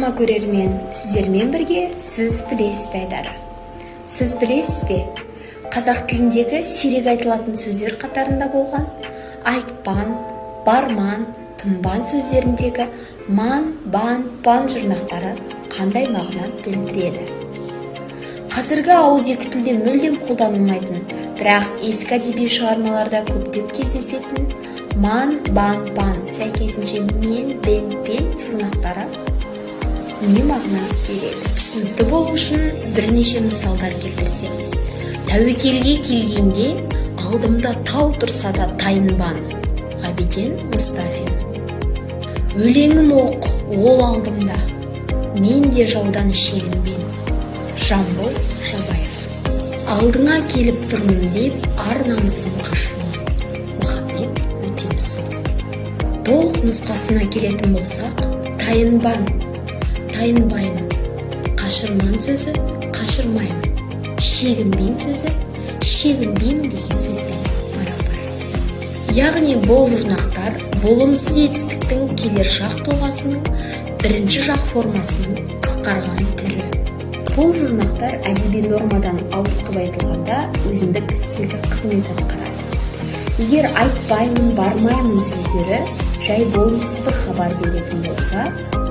Саламатсыздар көрермен, сіздермен бірге сіз білесіз бе айдары. Сіз білесіз бе, қазақ тіліндегі сирек айтылатын сөздер қатарында болған айтпан, барман, тынбан сөздеріндегі ман, бан, пан жұрнақтары қандай мағына білдіреді? Қазіргі ауызекі тілде мүлдем қолданылмайтын, бірақ ескі әдеби шығармаларда көптеп кездесетін ман, бан, пан, сәйкесінше мен, бен, пен жұрнақтары не мағына береді? Түсінікті болу үшін бірнеше мысалдар келтірсем. Тәуекелге келгенде алдымда тау тұрса да тайынбан. Ғабиден Мұстафин. Өлеңім оқ, ол алдымда, мен де жаудан шегінбен. Жамбыл Жабаев. Алдыңа келіп тұрмын деп, ар намысын қашырма. Махамбет Өтемісов. Толық нұсқасына келетін болсақ, тайынбан, тайынбаймын. Қашырман сөзі, қашырмаймын. Шегінбен сөзі, шегінбеймін деген сөзбен пара-пара. Яғни бұл жұрнақтар болымсыз етістіктің келер шақ тұлғасының бірінші жақ формасының қысқарған түрі. Бұл жұрнақтар әдеби нормадан ауытқып айтылғанда өзіндік стильдік қызмет атқарады. Егер айтпаймын, бармаймын сөздері жай болымсыз бір хабар беретін болса,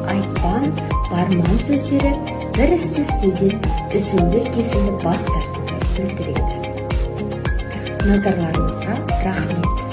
айтпан, барман сөздері бір істі істеуден үзілді-кесілді бас тартуды білдіреді. Назарларыңызға рахмет.